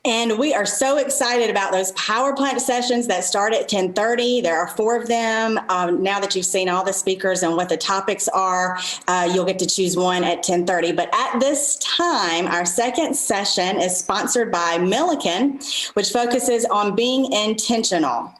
And we are so excited about those Power Punch sessions that start at 10:30. There are 4 of them. Now that you've seen all the speakers and what the topics are, you'll get to choose one at 10:30. But at this time, our second session is sponsored by Milliken, which focuses on being intentional.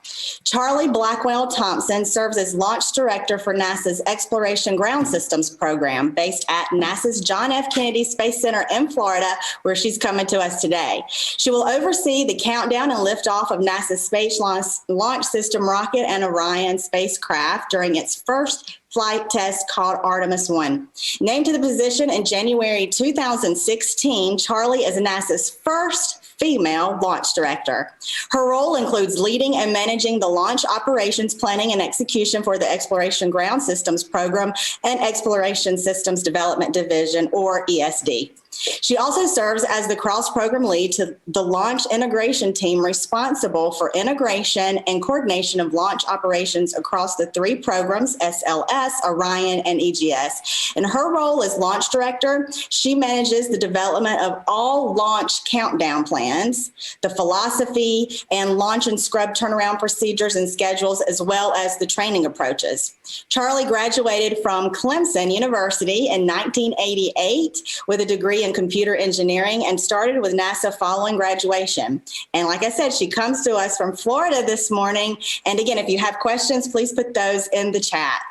Charlie Blackwell-Thompson serves as launch director for NASA's Exploration Ground Systems program based at NASA's John F. Kennedy Space Center in Florida, where she's coming to us today. She will oversee the countdown and liftoff of NASA's Space Launch System rocket and Orion spacecraft during its first flight test called Artemis 1. Named to the position in January 2016, Charlie is NASA's first female launch director. Her role includes leading and managing the launch operations planning and execution for the Exploration Ground Systems program and Exploration Systems Development Division, or ESD. She also serves as the cross-program lead to the launch integration team responsible for integration and coordination of launch operations across the 3 programs, SLS, Orion, and EGS. In her role as launch director, she manages the development of all launch countdown plans, the philosophy, and launch and scrub turnaround procedures and schedules, as well as the training approaches. Charlie graduated from Clemson University in 1988 with a degree in computer engineering and started with NASA following graduation. And like I said, she comes to us from Florida this morning. And again, if you have questions, please put those in the chat.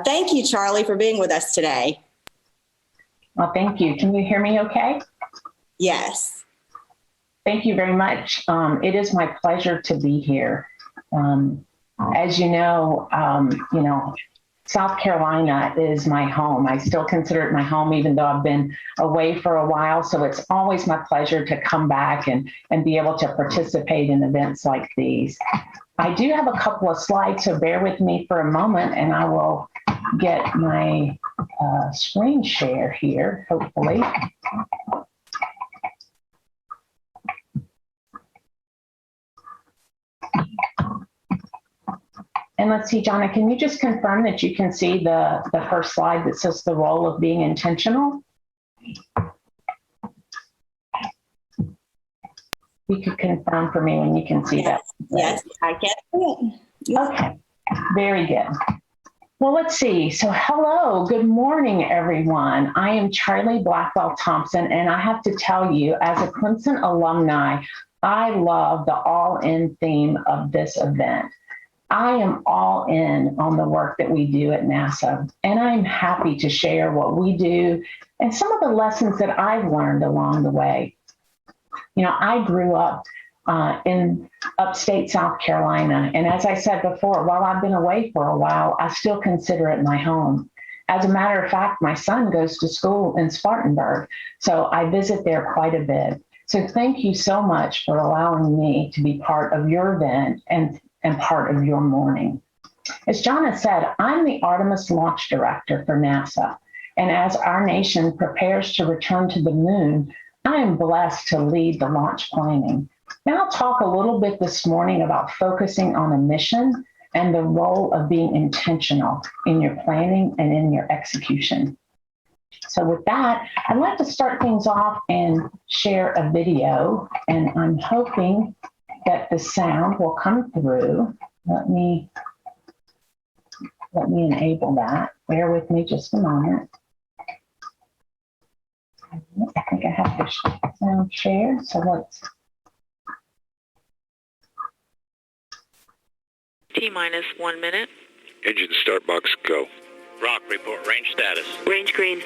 Thank you, Charlie, for being with us today. Well, thank you. Can you hear me okay? Yes. Thank you very much. It is my pleasure to be here. As you know, South Carolina is my home. I still consider it my home, even though I've been away for a while. So it's always my pleasure to come back and be able to participate in events like these. I do have a couple of slides, so bear with me for a moment and I will get my screen share here, hopefully. And let's see, Jonna, can you just confirm that you can see the first slide that says the role of being intentional? You could confirm for me when you can see that. Yes, I get it. Okay, very good. Well, let's see. So hello, good morning, everyone. I am Charlie Blackwell-Thompson, and I have to tell you, as a Clemson alumni, I love the all-in theme of this event. I am all in on the work that we do at NASA, and I'm happy to share what we do and some of the lessons that I've learned along the way. You know, I grew up in upstate South Carolina, and as I said before, while I've been away for a while, I still consider it my home. As a matter of fact, my son goes to school in Spartanburg, so I visit there quite a bit. So thank you so much for allowing me to be part of your event and part of your morning. As Jonna said, I'm the Artemis launch director for NASA. And as our nation prepares to return to the moon, I am blessed to lead the launch planning. And I'll talk a little bit this morning about focusing on a mission and the role of being intentional in your planning and in your execution. So with that, I'd like to start things off and share a video. And I'm hoping that the sound will come through. Let me enable that. Bear with me just a moment. I think I have the sound share, so let's. T-minus 1 minute. Engine start box go. Rock, report range status. Range green.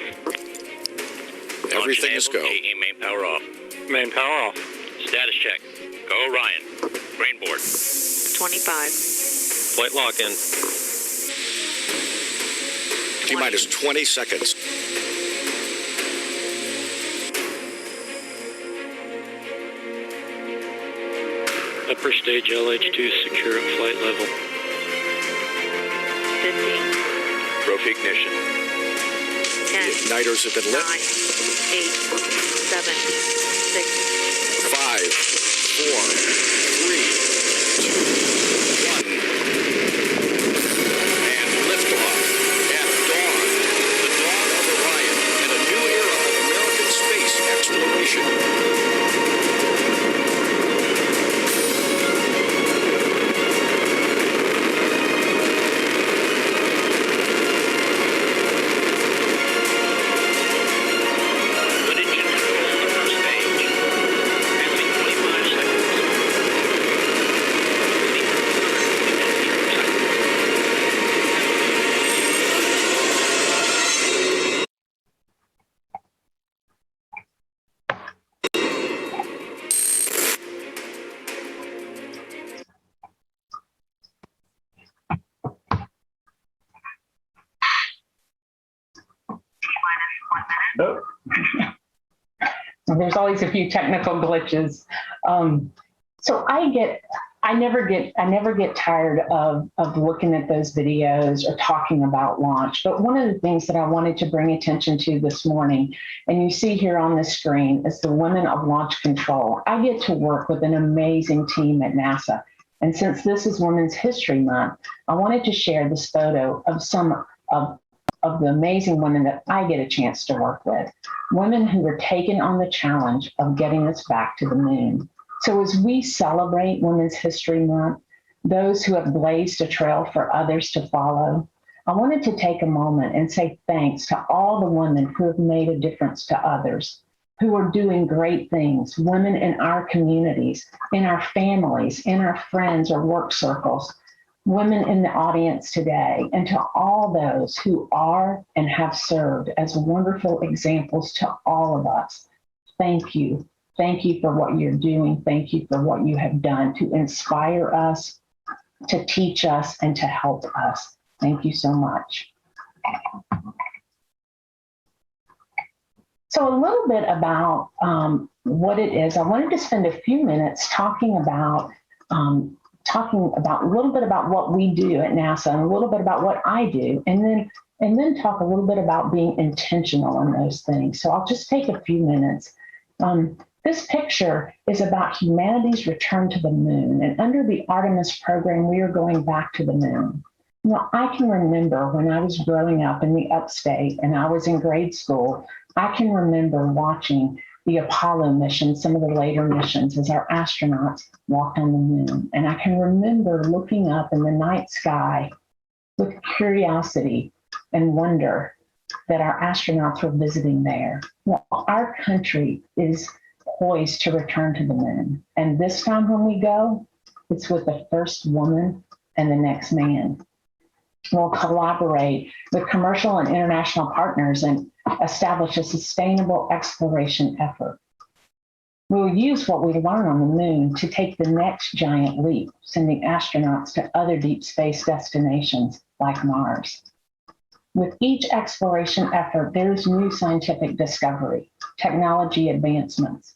Everything is go. AE main power off. Main power off. Status check. Go Orion. Grain board. 25. Flight lock in. T-minus 20 seconds. Upper stage LH2 secure at flight level. 15. Rope ignition. 10. The igniters have been lit. 9. 8. 7. 6. 5, 4, 3, 2, 1. And liftoff at dawn. The dawn of Orion and a new era of American space exploration. Oh. There's always a few technical glitches. So I never get tired of looking at those videos or talking about launch. But one of the things that I wanted to bring attention to this morning, and you see here on the screen, is the Women of Launch Control. I get to work with an amazing team at NASA. And since this is Women's History Month, I wanted to share this photo of some of the amazing women that I get a chance to work with. Women who were taken on the challenge of getting us back to the moon. So as we celebrate Women's History Month, those who have blazed a trail for others to follow, I wanted to take a moment and say thanks to all the women who have made a difference to others, who are doing great things, women in our communities, in our families, in our friends or work circles, women in the audience today, and to all those who are and have served as wonderful examples to all of us. Thank you. Thank you for what you're doing. Thank you for what you have done to inspire us, to teach us, and to help us. Thank you so much. So a little bit about what it is. I wanted to spend a few minutes talking about a little bit about what we do at NASA and a little bit about what I do, and then talk a little bit about being intentional in those things. So I'll just take a few minutes. This picture is about humanity's return to the moon, and under the Artemis program, we are going back to the moon. Well, I can remember when I was growing up in the upstate and I was in grade school, I can remember watching the Apollo mission, some of the later missions, as our astronauts walked on the moon. And I can remember looking up in the night sky with curiosity and wonder that our astronauts were visiting there. Well, our country is poised to return to the moon. And this time when we go, it's with the first woman and the next man. We'll collaborate with commercial and international partners and establish a sustainable exploration effort. We'll use what we learn on the moon to take the next giant leap, sending astronauts to other deep space destinations like Mars. With each exploration effort, there's new scientific discovery, technology advancements,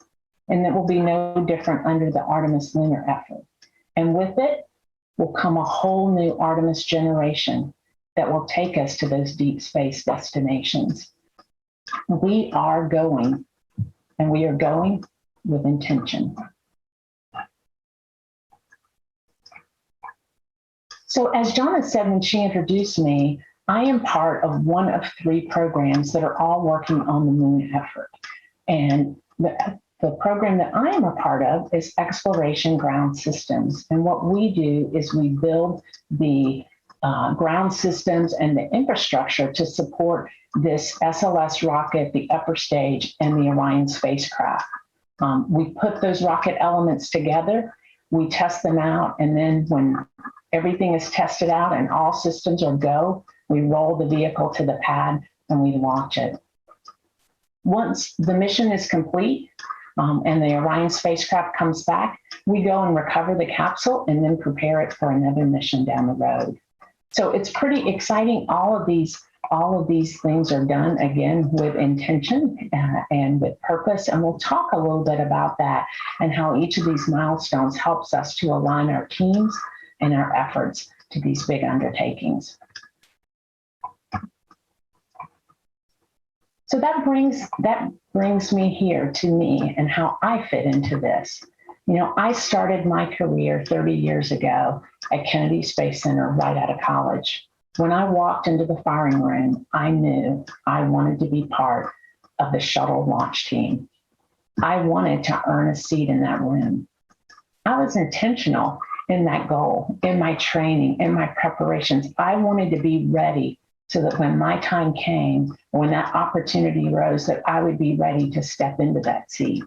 and it will be no different under the Artemis lunar effort. And with it will come a whole new Artemis generation that will take us to those deep space destinations. We are going, and we are going with intention. So as Jonna said when she introduced me, I am part of one of 3 programs that are all working on the moon effort. And the program that I am a part of is Exploration Ground Systems. And what we do is we build the ground systems and the infrastructure to support this SLS rocket, the upper stage, and the Orion spacecraft. We put those rocket elements together, we test them out, and then when everything is tested out and all systems are go, we roll the vehicle to the pad and we launch it. Once the mission is complete and the Orion spacecraft comes back, we go and recover the capsule and then prepare it for another mission down the road. So it's pretty exciting. All of these things are done, again, with intention and with purpose. And we'll talk a little bit about that and how each of these milestones helps us to align our teams and our efforts to these big undertakings. So that brings me here to me and how I fit into this. You know, I started my career 30 years ago at Kennedy Space Center right out of college. When I walked into the firing room, I knew I wanted to be part of the shuttle launch team. I wanted to earn a seat in that room. I was intentional in that goal, in my training, in my preparations. I wanted to be ready so that when my time came, when that opportunity arose, that I would be ready to step into that seat.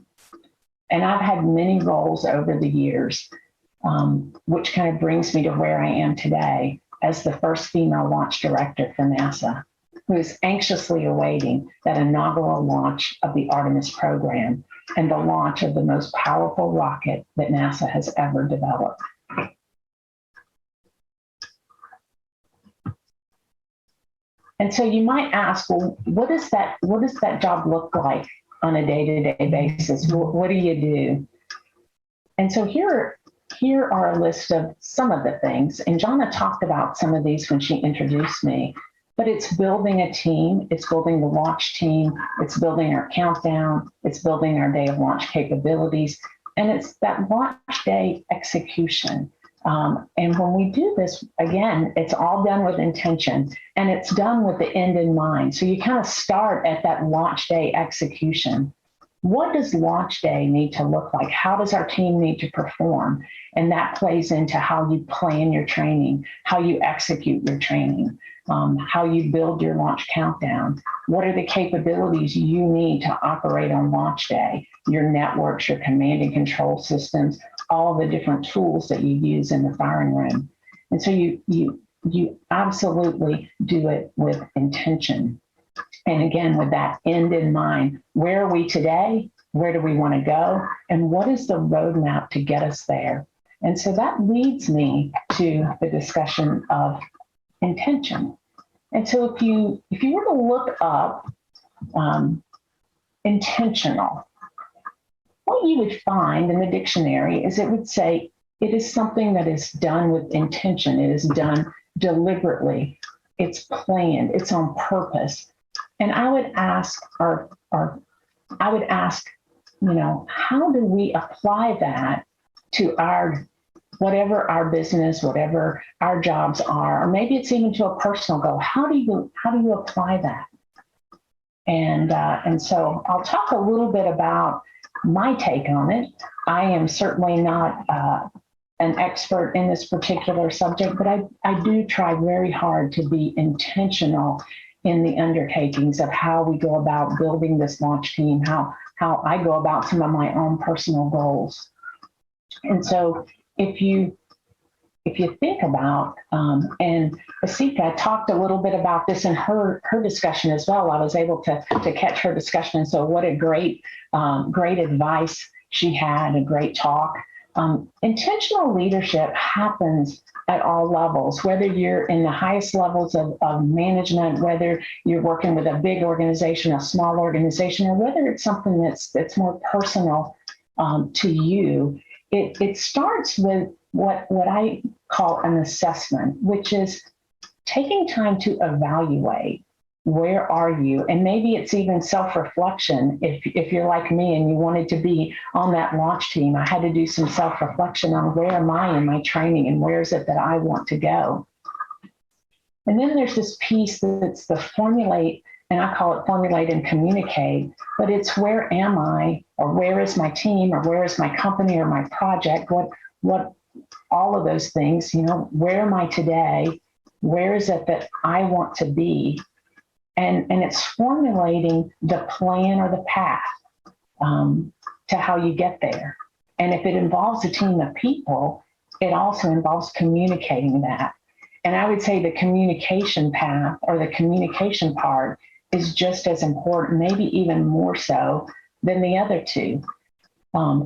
And I've had many roles over the years, which kind of brings me to where I am today as the first female launch director for NASA, who is anxiously awaiting that inaugural launch of the Artemis program and the launch of the most powerful rocket that NASA has ever developed. And so you might ask, well, what does that job look like on a day-to-day basis? What do you do? And so here are a list of some of the things. And Jonna talked about some of these when she introduced me. But it's building a team, it's building the launch team, it's building our countdown, it's building our day of launch capabilities, and it's that launch day execution. And when we do this, again, it's all done with intention, and it's done with the end in mind. So you kind of start at that launch day execution. What does launch day need to look like? How does our team need to perform? And that plays into how you plan your training, how you execute your training. How you build your launch countdown. What are the capabilities you need to operate on launch day? Your networks, your command and control systems, all the different tools that you use in the firing room. And so you absolutely do it with intention. And again, with that end in mind, where are we today? Where do we want to go? And what is the roadmap to get us there? And so that leads me to the discussion of intention. And so if you were to look up intentional, what you would find in the dictionary is it would say it is something that is done with intention. It is done deliberately. It's planned. It's on purpose. And I would ask, how do we apply that to our whatever our business, whatever our jobs are, or maybe it's even to a personal goal. How do you apply that? And so I'll talk a little bit about my take on it. I am certainly not an expert in this particular subject, but I do try very hard to be intentional in the undertakings of how we go about building this launch team, how I go about some of my own personal goals. And so if you think about, and Asika talked a little bit about this in her discussion as well. I was able to catch her discussion. And so what a great advice she had, a great talk. Intentional leadership happens at all levels, whether you're in the highest levels of management, whether you're working with a big organization, a small organization, or whether it's something that's more personal to you. It starts with what I call an assessment, which is taking time to evaluate where are you, and maybe it's even self-reflection. If you're like me and you wanted to be on that launch team, I had to do some self-reflection on where am I in my training and where is it that I want to go. And then there's this piece that's the formulate, and I call it formulate and communicate, but it's where am I, or where is my team, or where is my company or my project, what all of those things, where am I today? Where is it that I want to be? And it's formulating the plan or the path to how you get there. And if it involves a team of people, it also involves communicating that. And I would say the communication path or the communication part is just as important, maybe even more so than the other two.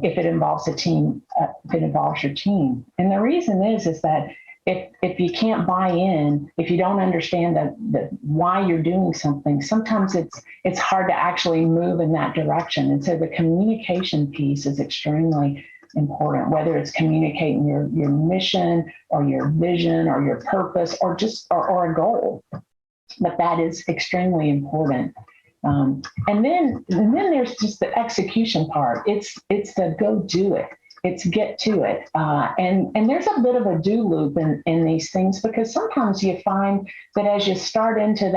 If it involves a team, if it involves your team. And the reason is that if you can't buy in, if you don't understand the why you're doing something, sometimes it's hard to actually move in that direction. And so the communication piece is extremely important, whether it's communicating your mission or your vision or your purpose or just or a goal. But that is extremely important. And then there's just the execution part. It's the go do it. It's get to it. And there's a bit of a do loop in these things, because sometimes you find that as you start into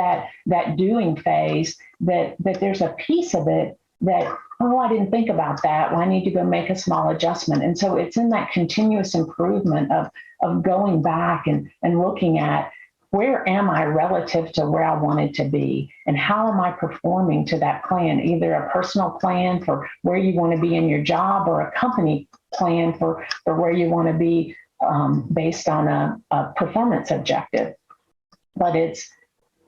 that doing phase, that there's a piece of it that, oh, I didn't think about that. Well, I need to go make a small adjustment. And so it's in that continuous improvement of going back and looking at, where am I relative to where I wanted to be? And how am I performing to that plan? Either a personal plan for where you want to be in your job, or a company plan for where you want to be based on a performance objective. But it's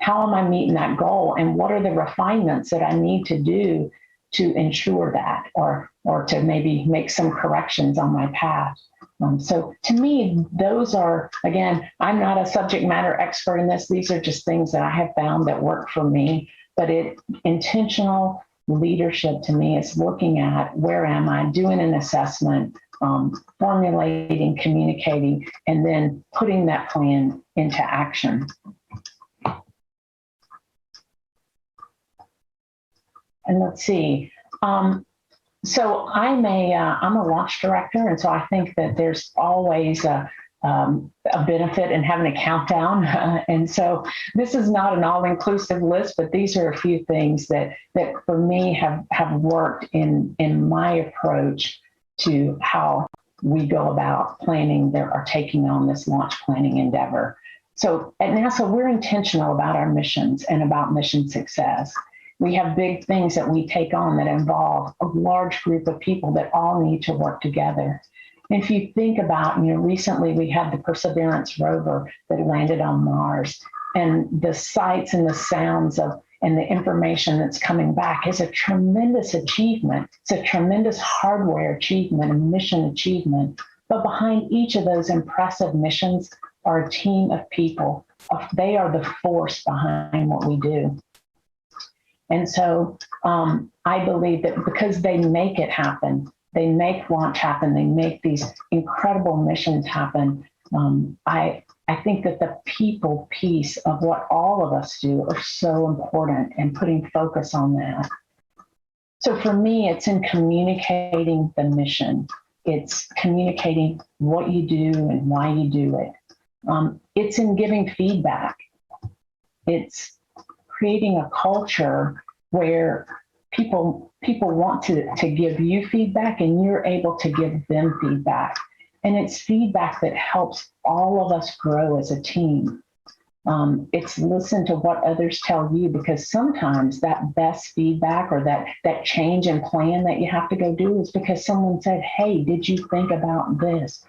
how am I meeting that goal? And what are the refinements that I need to do to ensure that, or to maybe make some corrections on my path? So to me, those are, again, I'm not a subject matter expert in this. These are just things that I have found that work for me. But intentional leadership to me is looking at where am I, doing an assessment, formulating, communicating, and then putting that plan into action. And let's see. So I'm a launch director, and so I think that there's always a benefit in having a countdown. And so this is not an all-inclusive list, but these are a few things that for me have worked in my approach to how we go about planning or taking on this launch planning endeavor. So at NASA, we're intentional about our missions and about mission success. We have big things that we take on that involve a large group of people that all need to work together. And if you think about, recently we had the Perseverance rover that landed on Mars, and the sights and the sounds and the information that's coming back is a tremendous achievement. It's a tremendous hardware achievement and mission achievement. But behind each of those impressive missions are a team of people. They are the force behind what we do. And so I believe that because they make it happen, they make launch happen, they make these incredible missions happen, I think that the people piece of what all of us do are so important, and putting focus on that. So for me, it's in communicating the mission. It's communicating what you do and why you do it. It's in giving feedback. It's creating a culture where people want to give you feedback, and you're able to give them feedback. And it's feedback that helps all of us grow as a team. It's listen to what others tell you, because sometimes that best feedback or that change in plan that you have to go do is because someone said, hey, did you think about this?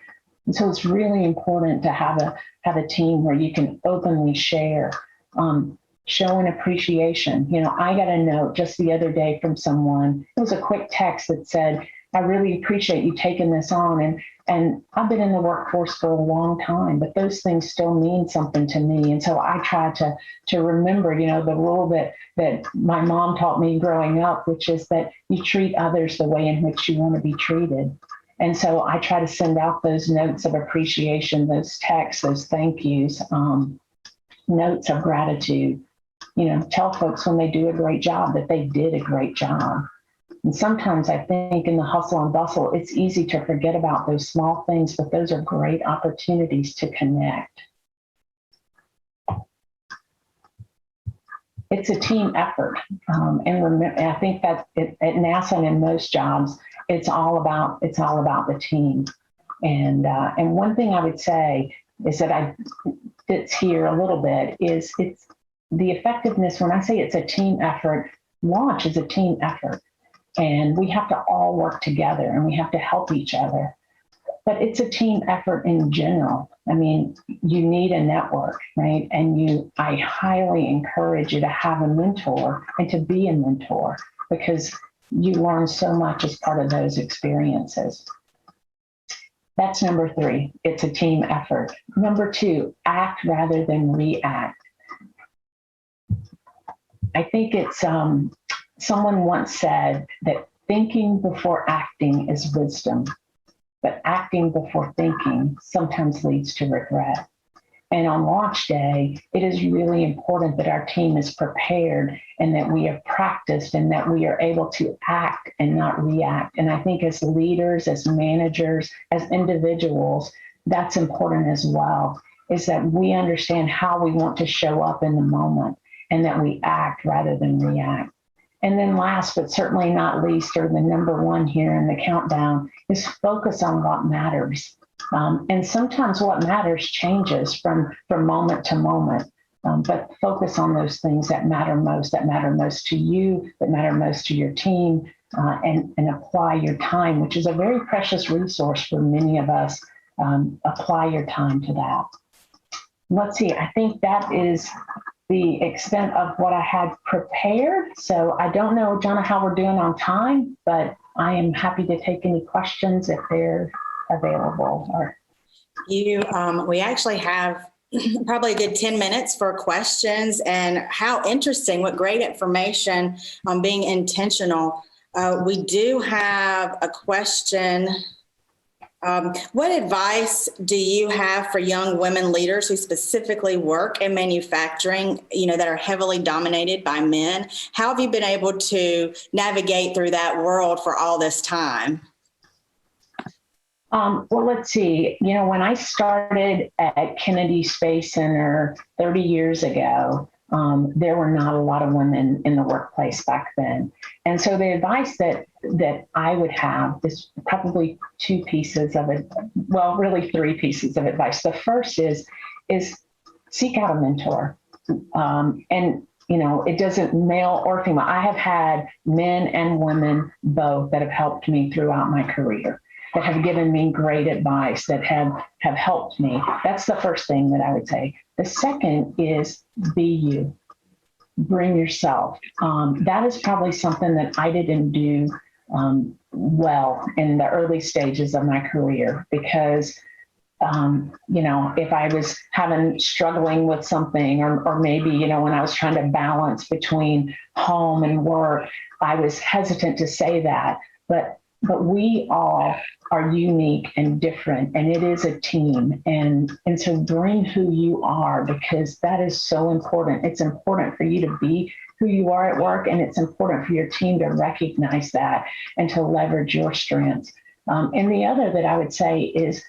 And so it's really important to have a team where you can openly share, showing appreciation. I got a note just the other day from someone. It was a quick text that said, I really appreciate you taking this on. And I've been in the workforce for a long time, but those things still mean something to me. And so I try to remember, the rule that my mom taught me growing up, which is that you treat others the way in which you want to be treated. And so I try to send out those notes of appreciation, those texts, those thank yous, notes of gratitude. Tell folks when they do a great job that they did a great job. And sometimes I think in the hustle and bustle, it's easy to forget about those small things, but those are great opportunities to connect. It's a team effort. And remember, I think that at NASA and in most jobs, it's all about the team. And one thing I would say is that fits here a little bit is it's the effectiveness. When I say it's a team effort, launch is a team effort. And we have to all work together, and we have to help each other. But it's a team effort in general. I mean, you need a network, right? And I highly encourage you to have a mentor and to be a mentor, because you learn so much as part of those experiences. That's number 3. It's a team effort. Number 2, act rather than react. I think it's someone once said that thinking before acting is wisdom, but acting before thinking sometimes leads to regret. And on launch day, it is really important that our team is prepared and that we have practiced and that we are able to act and not react. And I think as leaders, as managers, as individuals, that's important as well, is that we understand how we want to show up in the moment and that we act rather than react. And then last, but certainly not least, or the number 1 here in the countdown, is focus on what matters. And sometimes what matters changes from moment to moment, but focus on those things that matter most to you, that matter most to your team, and apply your time, which is a very precious resource for many of us. Apply your time to that. Let's see, I think that is the extent of what I had prepared. So I don't know, Jonna, how we're doing on time, but I am happy to take any questions if there available? Or We actually have probably a good 10 minutes for questions. And how interesting, what great information on being intentional. We do have a question. What advice do you have for young women leaders who specifically work in manufacturing, that are heavily dominated by men? How have you been able to navigate through that world for all this time? Well, let's see. When I started at Kennedy Space Center 30 years ago, there were not a lot of women in the workplace back then. And so the advice that I would have is probably two pieces of it. Well, really three pieces of advice. The first is seek out a mentor. And it doesn't male or female. I have had men and women both that have helped me throughout my career, that have given me great advice, that have helped me. That's the first thing that I would say. The second is be you. Bring yourself. That is probably something that I didn't do well in the early stages of my career, because if I was struggling with something, or maybe, when I was trying to balance between home and work, I was hesitant to say that. But we all are unique and different, and it is a team. And so bring who you are, because that is so important. It's important for you to be who you are at work, and it's important for your team to recognize that and to leverage your strengths. And the other that I would say is,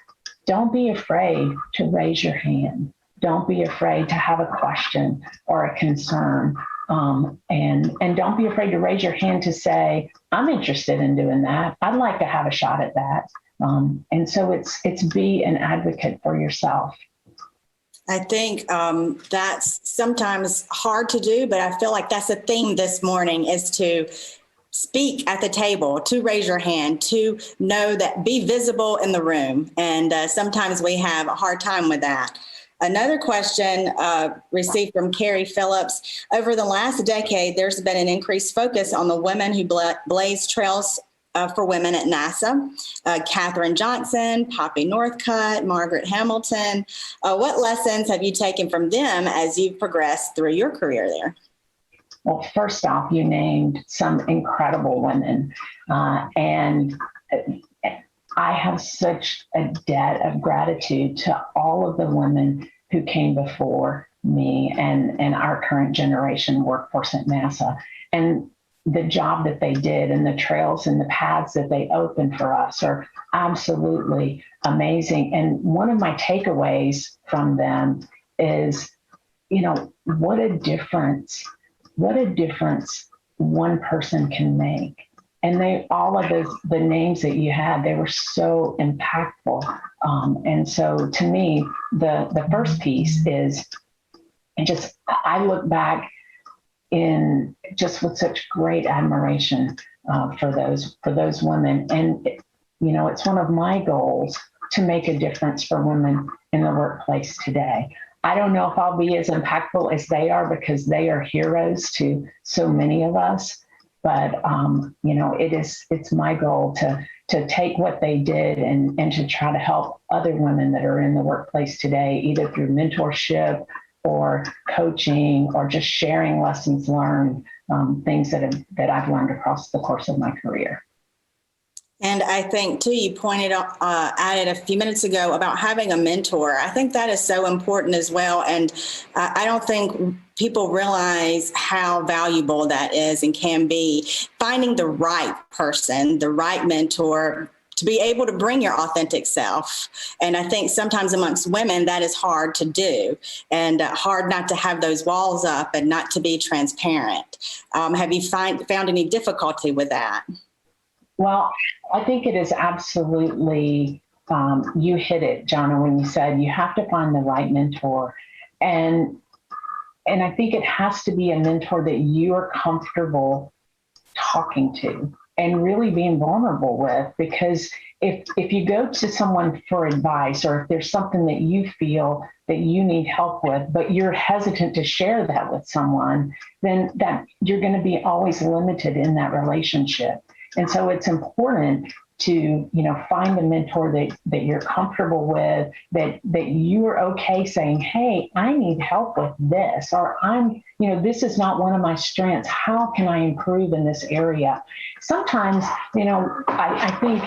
don't be afraid to raise your hand. Don't be afraid to have a question or a concern. And don't be afraid to raise your hand to say, I'm interested in doing that. I'd like to have a shot at that. And so it's be an advocate for yourself. I think that's sometimes hard to do, but I feel like that's a theme this morning, is to speak at the table, to raise your hand, to know that, be visible in the room. And sometimes we have a hard time with that. Another question received from Carrie Phillips. Over the last decade, there's been an increased focus on the women who blaze trails for women at NASA. Katherine Johnson, Poppy Northcutt, Margaret Hamilton. What lessons have you taken from them as you've progressed through your career there? Well, first off, you named some incredible women. And I have such a debt of gratitude to all of the women who came before me and our current generation workforce at NASA. And the job that they did, and the trails and the paths that they opened for us, are absolutely amazing. And one of my takeaways from them is, what a difference one person can make. And all of the names that you had, they were so impactful. And so to me, the first piece is, I look back in just with such great admiration for those women. And, it's one of my goals to make a difference for women in the workplace today. I don't know if I'll be as impactful as they are, because they are heroes to so many of us. But, it's my goal to take what they did and to try to help other women that are in the workplace today, either through mentorship or coaching or just sharing lessons learned, things that I've learned across the course of my career. And I think, too, you pointed at it a few minutes ago about having a mentor. I think that is so important as well. And I don't think people realize how valuable that is and can be. Finding the right person, the right mentor, to be able to bring your authentic self. And I think sometimes amongst women, that is hard to do, and hard not to have those walls up and not to be transparent. Have you found any difficulty with that? Well, I think it is absolutely, you hit it, Jonna, when you said you have to find the right mentor. And I think it has to be a mentor that you are comfortable talking to and really being vulnerable with. Because if you go to someone for advice, or if there's something that you feel that you need help with, but you're hesitant to share that with someone, then that you're going to be always limited in that relationship. And so it's important to, find a mentor that you're comfortable with, that you're okay saying, hey, I need help with this, or this is not one of my strengths. How can I improve in this area? Sometimes, I think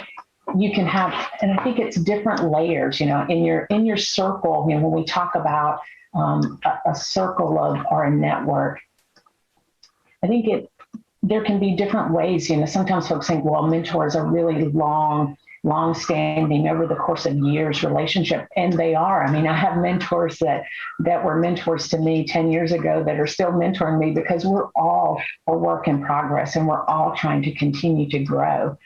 you can have, and I think it's different layers, in your circle, when we talk about a circle or a network, I think there can be different ways. Sometimes folks think, well, mentors are really long-standing over the course of years relationship, and they are. I mean, I have mentors that were mentors to me 10 years ago that are still mentoring me, because we're all a work in progress and we're all trying to continue to grow.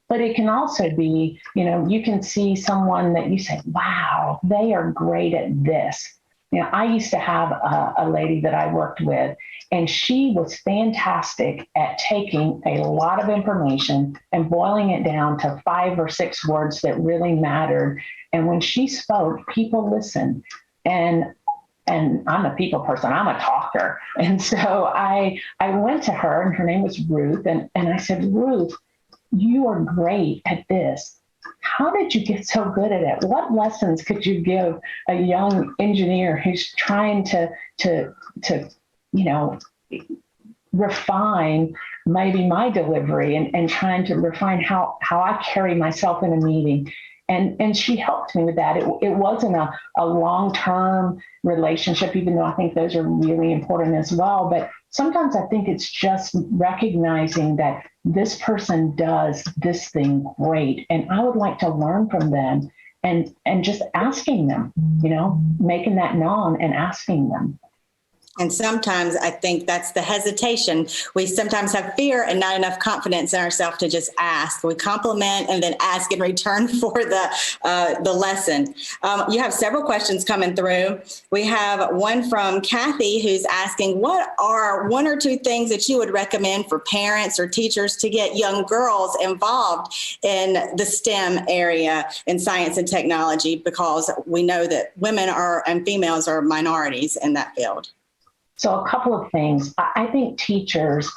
But it can also be, you can see someone that you say, wow, they are great at this. I used to have a lady that I worked with, and she was fantastic at taking a lot of information and boiling it down to 5 or 6 words that really mattered. And when she spoke, people listened. And I'm a people person, I'm a talker. And so I went to her, and her name was Ruth. And I said, Ruth, you are great at this. How did you get so good at it? What lessons could you give a young engineer who's trying to refine maybe my delivery and trying to refine how I carry myself in a meeting? And she helped me with that. It wasn't a long-term relationship, even though I think those are really important as well. But sometimes I think it's just recognizing that this person does this thing great, and I would like to learn from them, and just asking them, making that known and asking them. And sometimes I think that's the hesitation. We sometimes have fear and not enough confidence in ourselves to just ask. We compliment and then ask in return for the lesson. You have several questions coming through. We have one from Kathy, who's asking, what are 1 or 2 things that you would recommend for parents or teachers to get young girls involved in the STEM area in science and technology? Because we know that women and females are minorities in that field. So a couple of things. I think teachers,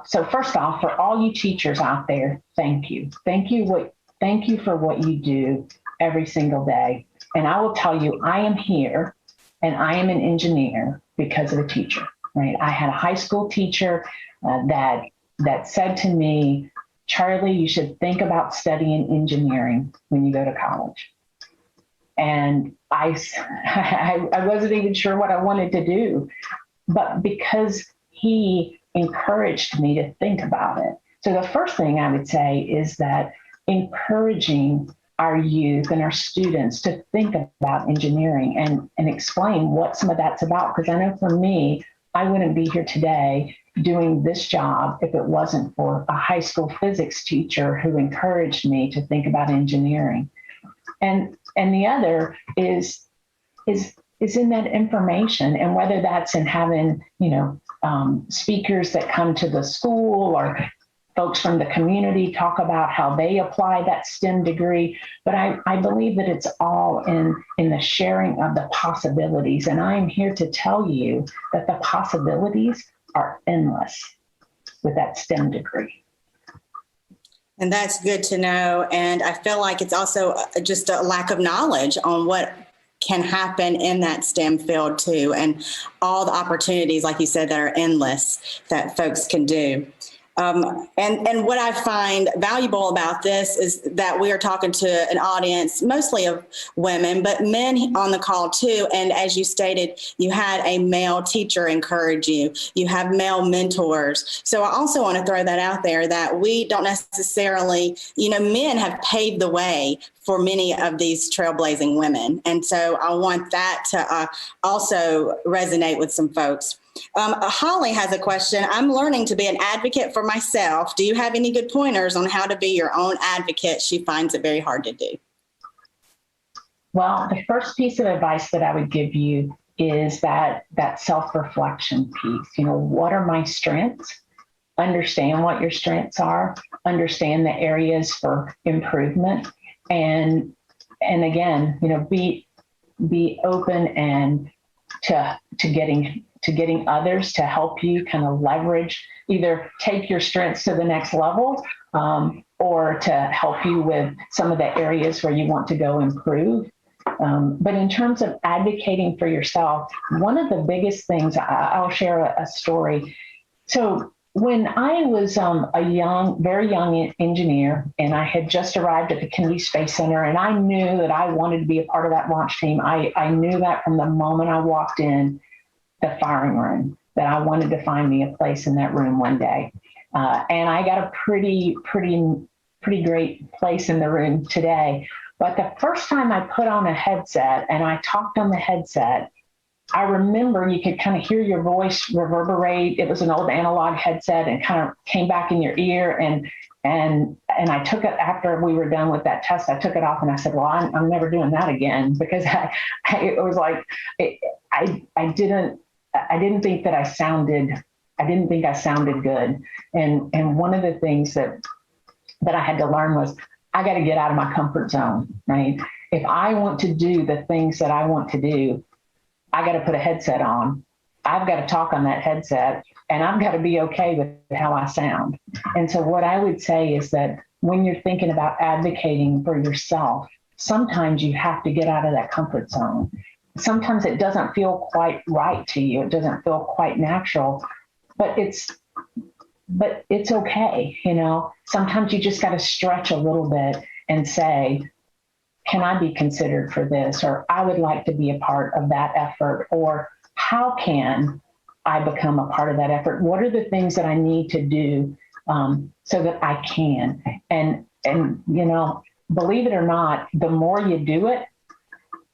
so first off, for all you teachers out there, thank you. Thank you for what you do every single day. And I will tell you, I am here and I am an engineer because of a teacher, right? I had a high school teacher that said to me, Charlie, you should think about studying engineering when you go to college. And I wasn't even sure what I wanted to do, but because he encouraged me to think about it. So the first thing I would say is that encouraging our youth and our students to think about engineering and explain what some of that's about. Because I know for me, I wouldn't be here today doing this job if it wasn't for a high school physics teacher who encouraged me to think about engineering. And the other is in that information, and whether that's in having, speakers that come to the school or folks from the community talk about how they apply that STEM degree. But I believe that it's all in the sharing of the possibilities. And I'm here to tell you that the possibilities are endless with that STEM degree. And that's good to know. And I feel like it's also just a lack of knowledge on what can happen in that STEM field too. And all the opportunities, like you said, that are endless that folks can do. And what I find valuable about this is that we are talking to an audience mostly of women, but men on the call too. And as you stated, you had a male teacher encourage you. You have male mentors. So I also want to throw that out there that we don't necessarily, men have paved the way for many of these trailblazing women. And so I want that to also resonate with some folks. Holly has a question. I'm learning to be an advocate for myself. Do you have any good pointers on how to be your own advocate? She finds it very hard to do. Well, the first piece of advice that I would give you is that self-reflection piece. What are my strengths? Understand what your strengths are. Understand the areas for improvement. And again, be open and to getting others to help you kind of leverage, either take your strengths to the next level, or to help you with some of the areas where you want to go improve. But in terms of advocating for yourself, one of the biggest things, I'll share a story. So when I was very young engineer, and I had just arrived at the Kennedy Space Center, and I knew that I wanted to be a part of that launch team. I knew that from the moment I walked in the firing room, that I wanted to find me a place in that room one day. And I got a pretty great place in the room today. But the first time I put on a headset and I talked on the headset, I remember you could kind of hear your voice reverberate. It was an old analog headset and kind of came back in your ear. And I took it after we were done with that test. I took it off and I said, well, I'm never doing that again, because it was like, I didn't think that I sounded good. And one of the things that I had to learn was I got to get out of my comfort zone, right? If I want to do the things that I want to do, I got to put a headset on. I've got to talk on that headset, and I've got to be okay with how I sound. And so what I would say is that when you're thinking about advocating for yourself, sometimes you have to get out of that comfort zone. Sometimes it doesn't feel quite right to you. It doesn't feel quite natural, but it's okay. You know, sometimes you just got to stretch a little bit and say, can I be considered for this? Or I would like to be a part of that effort. Or how can I become a part of that effort? What are the things that I need to do so that I can? And you know, believe it or not, the more you do it,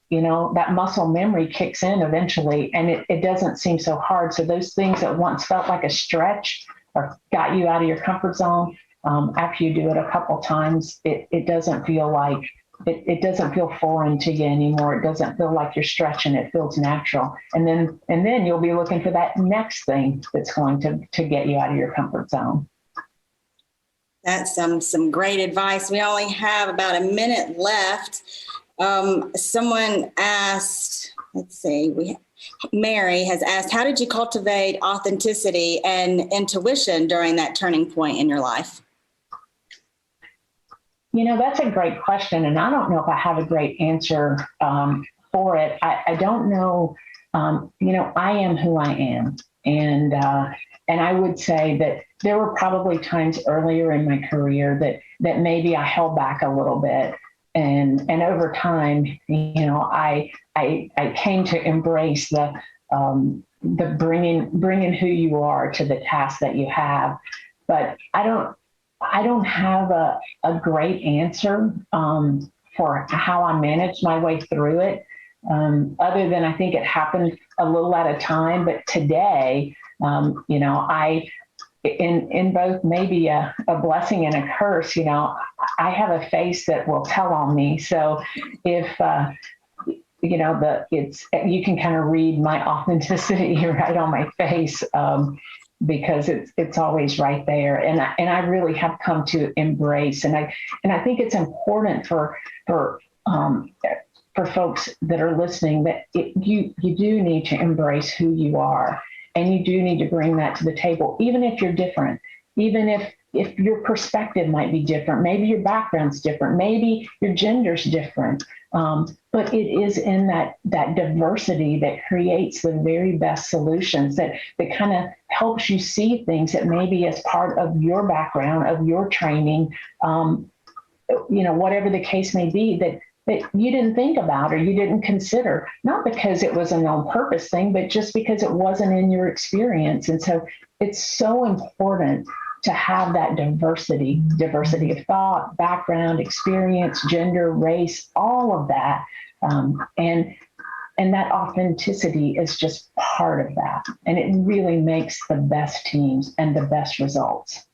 you know, that muscle memory kicks in eventually, and it doesn't seem so hard. So those things that once felt like a stretch or got you out of your comfort zone, after you do it a couple times, it doesn't feel like, it doesn't feel foreign to you anymore. It doesn't feel like you're stretching. It feels natural. And then you'll be looking for that next thing that's going to get you out of your comfort zone. That's some great advice. We only have about a minute left. Someone asked, Mary has asked, how did you cultivate authenticity and intuition during that turning point in your life? You know, that's a great question. And I don't know if I have a great answer for it. I don't know. You know, I am who I am. And I would say that there were probably times earlier in my career that maybe I held back a little bit. And over time, you know, I came to embrace the bringing who you are to the task that you have. But I don't have a great answer for how I managed my way through it, other than I think it happened a little at a time. But today, you know, in both maybe a blessing and a curse, you know, I have a face that will tell on me. So if, you know, you can kind of read my authenticity right on my face, because it's always right there. And I really have come to embrace, and I think it's important for folks that are listening that you do need to embrace who you are. And you do need to bring that to the table, even if you're different, even if your perspective might be different, maybe your background's different, maybe your gender's different. But it is in that diversity that creates the very best solutions, that kind of helps you see things that maybe as part of your background, of your training, you know, whatever the case may be, that you didn't think about or you didn't consider, not because it was an on-purpose thing, but just because it wasn't in your experience. And so it's so important to have that diversity of thought, background, experience, gender, race, all of that. And that authenticity is just part of that. And it really makes the best teams and the best results.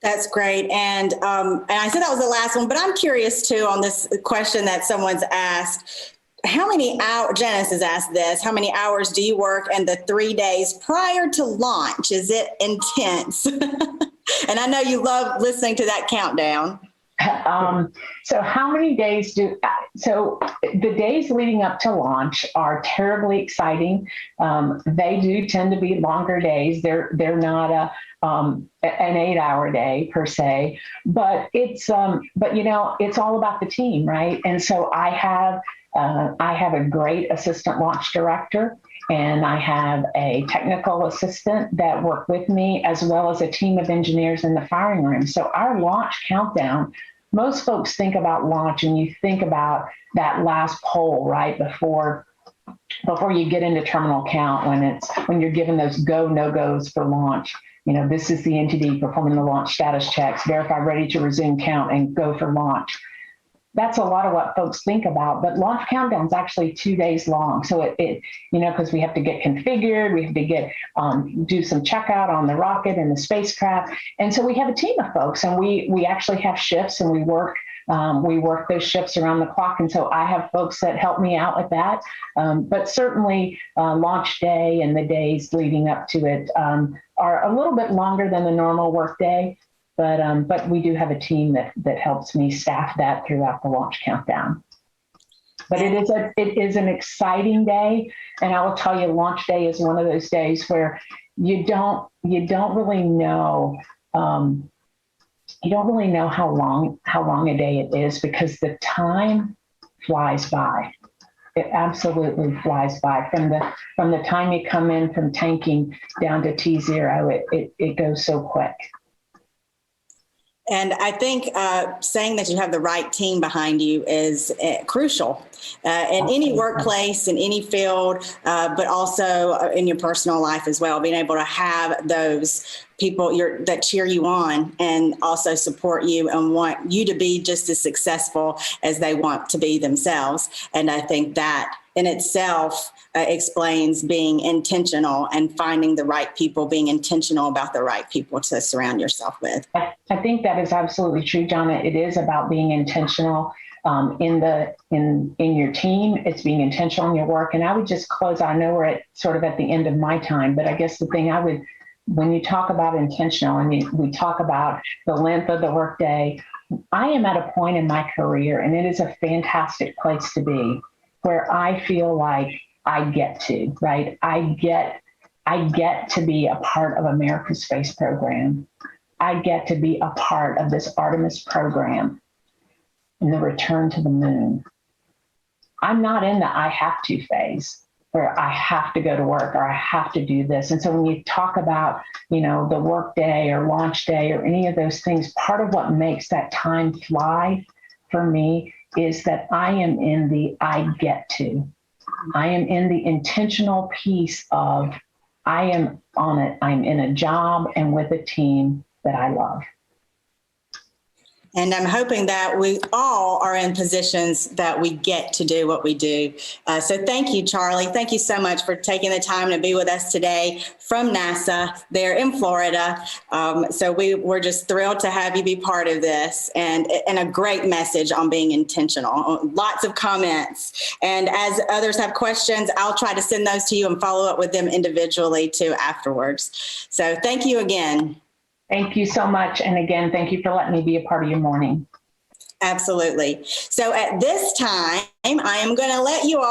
That's great. And I said that was the last one, but I'm curious too on this question that someone's asked. How many hours, Janice has asked this, how many hours do you work in the 3 days prior to launch? Is it intense? And I know you love listening to that countdown. So how many days so the days leading up to launch are terribly exciting. They do tend to be longer days. They're not an 8-hour day per se, but it's it's all about the team, right? And so I have a great assistant launch director, and I have a technical assistant that work with me, as well as a team of engineers in the firing room. So our launch countdown, most folks think about launch and you think about that last poll right before you get into terminal count, when you're given those go, no goes for launch. This is the NTD performing the launch status checks, verify ready to resume count, and go for launch. That's a lot of what folks think about, but launch countdown is actually 2 days long. So because we have to get configured, we have to get do some checkout on the rocket and the spacecraft, and so we have a team of folks, and we actually have shifts, and we work those shifts around the clock. And so I have folks that help me out with that. But certainly launch day and the days leading up to it are a little bit longer than the normal work day. But we do have a team that helps me staff that throughout the launch countdown. But it is an exciting day, and I will tell you, launch day is one of those days where you don't really know how long a day it is, because the time flies by. It absolutely flies by. From the time you come in from tanking down to T0, it goes so quick. And I think saying that you have the right team behind you is crucial in any workplace, in any field, but also in your personal life as well. Being able to have those people that cheer you on and also support you and want you to be just as successful as they want to be themselves. And I think that in itself explains being intentional and finding the right people, being intentional about the right people to surround yourself with. I think that is absolutely true, Jonna. It is about being intentional in your team. It's being intentional in your work. And I would just close. I know we're at the end of my time, but I guess the thing when you talk about intentional and we talk about the length of the workday, I am at a point in my career, and it is a fantastic place to be, where I feel like I get to, right? I get to be a part of America's space program. I get to be a part of this Artemis program and the return to the moon. I'm not in the I have to phase where I have to go to work or I have to do this. And so when you talk about, the work day or launch day or any of those things, part of what makes that time fly for me is that I am in the I get to. I am in the intentional piece of I am on it. I'm in a job and with a team that I love. And I'm hoping that we all are in positions that we get to do what we do. So thank you, Charlie. Thank you so much for taking the time to be with us today from NASA there in Florida. So we're just thrilled to have you be part of this, and a great message on being intentional. Lots of comments. And as others have questions, I'll try to send those to you and follow up with them individually too afterwards. So thank you again. Thank you so much. And again, thank you for letting me be a part of your morning. Absolutely. So at this time, I am going to let you all